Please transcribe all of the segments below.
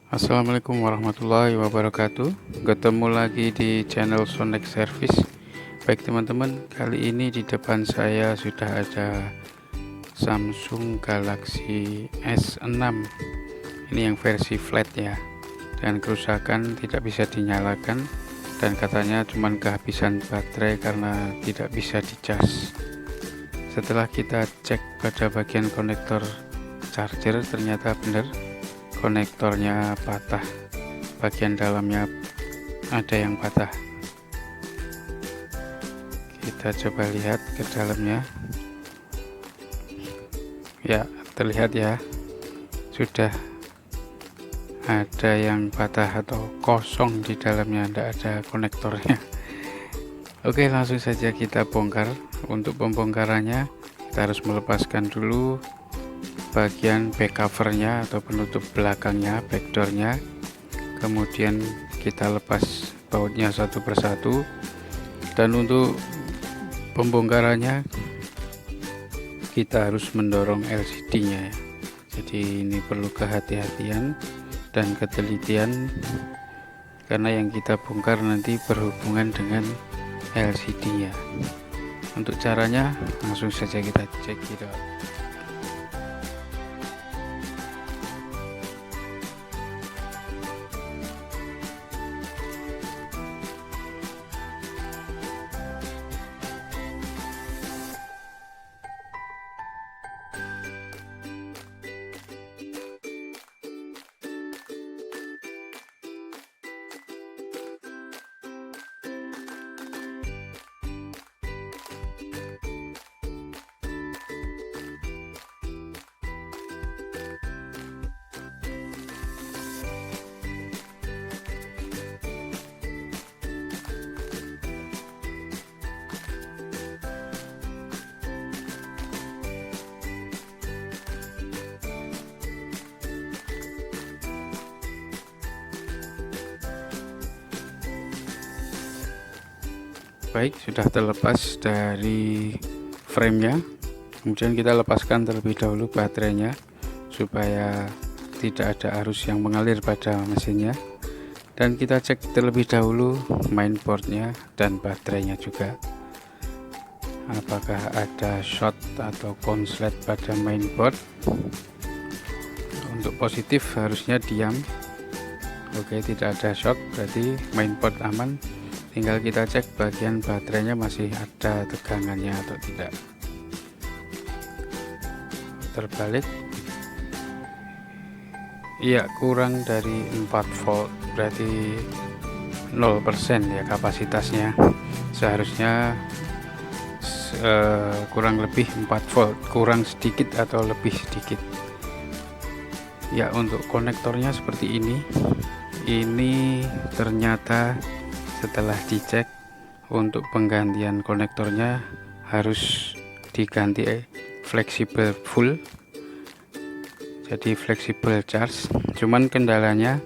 Assalamualaikum warahmatullahi wabarakatuh. Ketemu lagi di channel Sonek Service. Baik teman-teman, kali ini di depan saya sudah ada Samsung Galaxy S6. Ini yang versi flat ya. Dan kerusakan tidak bisa dinyalakan dan katanya cuma kehabisan baterai karena tidak bisa dicas. Setelah kita cek pada bagian konektor charger, ternyata benar konektornya patah, bagian dalamnya ada yang patah. Kita coba lihat ke dalamnya. Ya, terlihat ya, sudah ada yang patah atau kosong di dalamnya, tidak ada konektornya. Oke, langsung saja kita bongkar. Untuk pembongkarannya kita harus melepaskan dulu bagian back covernya atau penutup belakangnya, backdoornya. Kemudian kita lepas bautnya satu persatu. Dan untuk pembongkarannya kita harus mendorong LCD-nya ya. Jadi ini perlu kehati-hatian dan ketelitian karena yang kita bongkar nanti berhubungan dengan LCD-nya. Untuk caranya langsung saja kita cek gitu. Baik, sudah terlepas dari framenya. Kemudian kita lepaskan terlebih dahulu baterainya supaya tidak ada arus yang mengalir pada mesinnya. Dan kita cek terlebih dahulu mainboardnya dan baterainya juga. Apakah ada short atau konslet pada mainboard? Untuk positif harusnya diam. Oke, tidak ada short, berarti mainboard aman. Tinggal kita cek bagian baterainya masih ada tegangannya atau tidak. Terbalik, iya, kurang dari 4 volt, berarti 0% ya kapasitasnya. Seharusnya kurang lebih 4 volt, kurang sedikit atau lebih sedikit ya. Untuk konektornya seperti ini ternyata setelah dicek untuk penggantian konektornya harus diganti fleksibel full, jadi fleksibel charge. Cuman kendalanya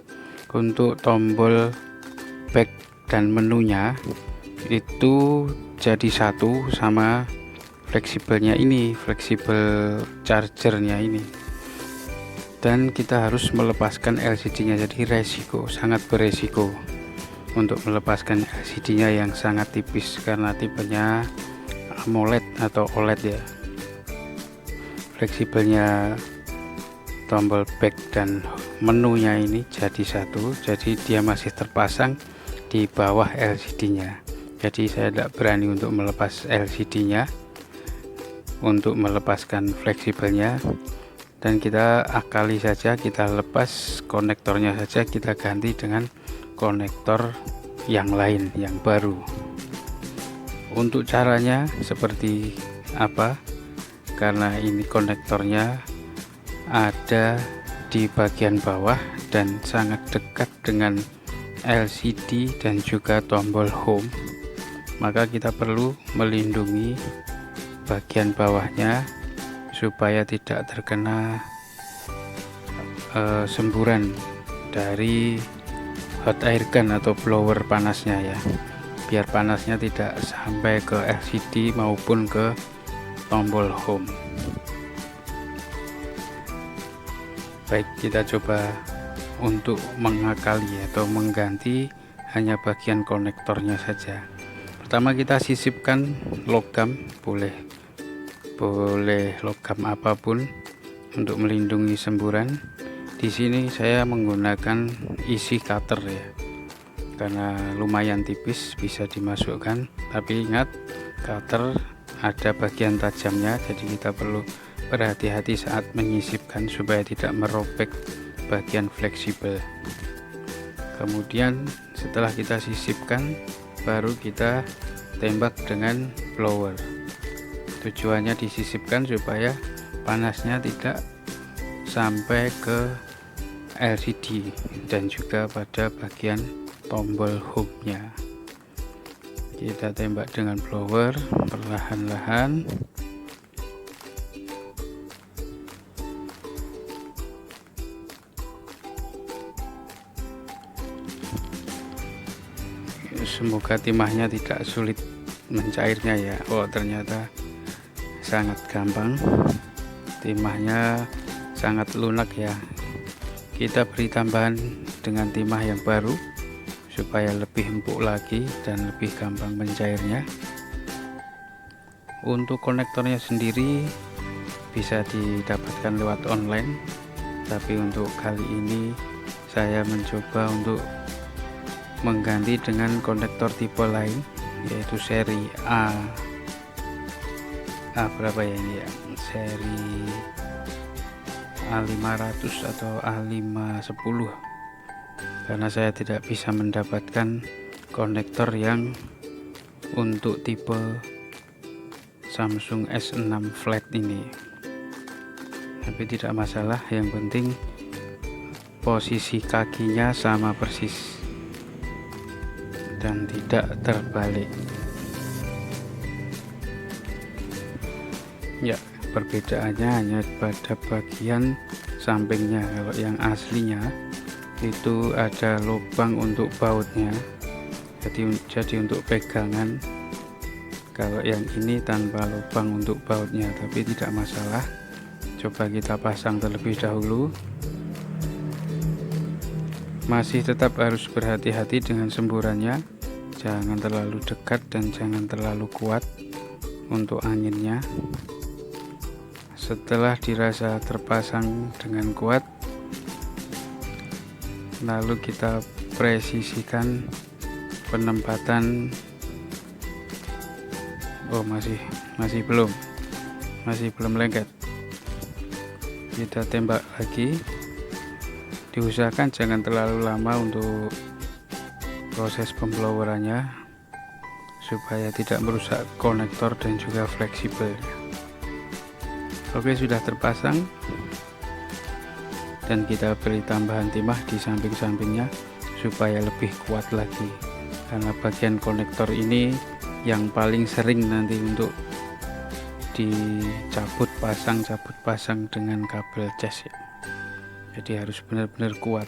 untuk tombol back dan menunya itu jadi satu sama fleksibelnya ini, fleksibel chargernya ini, dan kita harus melepaskan LCD nya. Jadi resiko, sangat beresiko untuk melepaskan LCD-nya yang sangat tipis karena tipenya AMOLED atau OLED ya. Fleksibelnya tombol back dan menunya ini jadi satu, jadi dia masih terpasang di bawah LCD-nya. Jadi saya tidak berani untuk melepas LCD-nya untuk melepaskan fleksibelnya, dan kita akali saja, kita lepas konektornya saja, kita ganti dengan konektor yang lain, yang baru. Untuk caranya seperti apa? Karena ini konektornya ada di bagian bawah dan sangat dekat dengan LCD dan juga tombol home, maka kita perlu melindungi bagian bawahnya supaya tidak terkena semburan dari hot air gun atau blower panasnya ya, biar panasnya tidak sampai ke LCD maupun ke tombol home. Baik, kita coba untuk mengakali atau mengganti hanya bagian konektornya saja. Pertama kita sisipkan logam, boleh logam apapun untuk melindungi semburan. Di sini saya menggunakan isi cutter ya, karena lumayan tipis bisa dimasukkan, tapi ingat cutter ada bagian tajamnya, jadi kita perlu berhati-hati saat menyisipkan supaya tidak merobek bagian fleksibel. Kemudian setelah kita sisipkan, baru kita tembak dengan blower. Tujuannya disisipkan supaya panasnya tidak sampai ke LCD dan juga pada bagian tombol home-nya. Kita tembak dengan blower perlahan-lahan. Semoga timahnya tidak sulit mencairnya ya. Oh, ternyata sangat gampang, timahnya sangat lunak ya. Kita beri tambahan dengan timah yang baru supaya lebih empuk lagi dan lebih gampang mencairnya. Untuk konektornya sendiri bisa didapatkan lewat online, tapi untuk kali ini saya mencoba untuk mengganti dengan konektor tipe lain, yaitu seri A berapa ya ini ya, seri A500 atau A510, karena saya tidak bisa mendapatkan konektor yang untuk tipe Samsung S6 flat ini. Tapi tidak masalah, yang penting posisi kakinya sama persis dan tidak terbalik ya. Perbedaannya hanya pada bagian sampingnya. Kalau yang aslinya itu ada lubang untuk bautnya, jadi untuk pegangan. Kalau yang ini tanpa lubang untuk bautnya, tapi tidak masalah. Coba kita pasang terlebih dahulu. Masih tetap harus berhati-hati dengan semburannya, jangan terlalu dekat dan jangan terlalu kuat untuk anginnya. Setelah dirasa terpasang dengan kuat, lalu kita presisikan penempatan. Oh, masih belum lengket. Kita tembak lagi. Diusahakan jangan terlalu lama untuk proses pemblowerannya supaya tidak merusak konektor dan juga fleksibel. Oke, sudah terpasang, dan kita beri tambahan timah di samping-sampingnya supaya lebih kuat lagi, karena bagian konektor ini yang paling sering nanti untuk dicabut pasang dengan kabel cas ya. Jadi harus benar-benar kuat.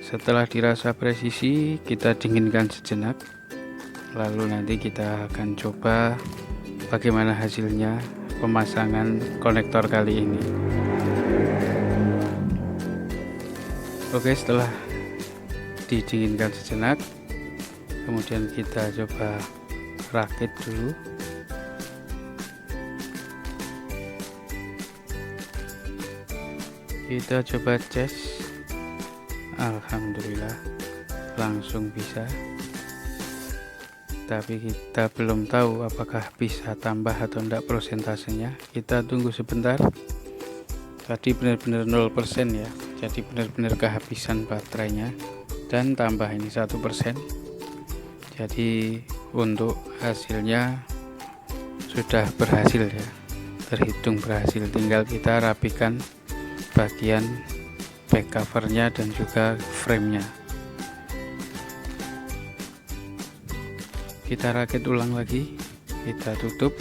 Setelah dirasa presisi, kita dinginkan sejenak, lalu nanti kita akan coba bagaimana hasilnya pemasangan konektor kali ini. Oke, setelah didinginkan sejenak, kemudian kita coba rakit dulu. Kita coba cas. Alhamdulillah langsung bisa, tapi kita belum tahu apakah bisa tambah atau enggak persentasenya. Kita tunggu sebentar. Tadi benar-benar 0% ya, jadi benar-benar kehabisan baterainya, dan tambah ini 1%. Jadi untuk hasilnya sudah berhasil ya, terhitung berhasil. Tinggal kita rapikan bagian back covernya dan juga framenya. Kita rakit ulang lagi, kita tutup.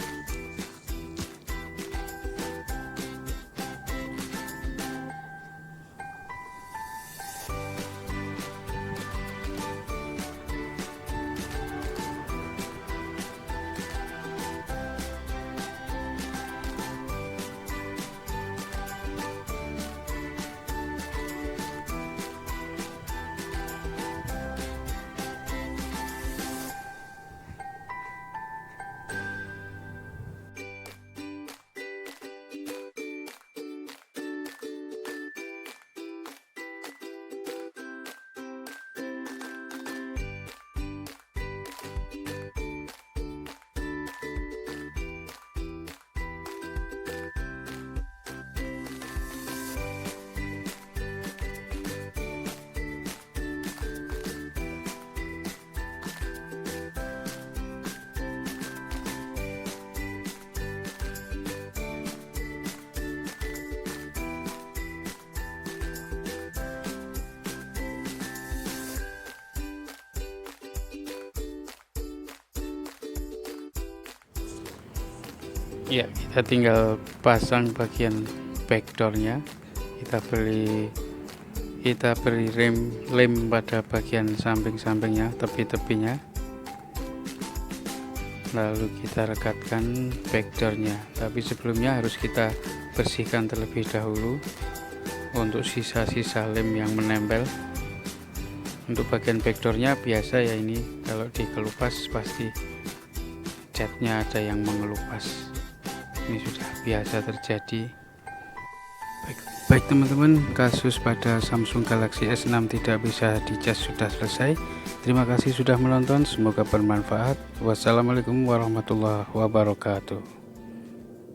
Ya, kita tinggal pasang bagian backdoornya. Kita beri lem pada bagian samping-sampingnya, tepi-tepinya. Lalu kita rekatkan backdoornya, tapi sebelumnya harus kita bersihkan terlebih dahulu untuk sisa-sisa lem yang menempel. Untuk bagian backdoornya biasa ya, ini kalau dikelupas pasti catnya ada yang mengelupas. Ini sudah biasa terjadi. Baik teman-teman, kasus pada Samsung Galaxy S6 tidak bisa dicas sudah selesai. Terima kasih sudah menonton, semoga bermanfaat. Wassalamualaikum warahmatullahi wabarakatuh.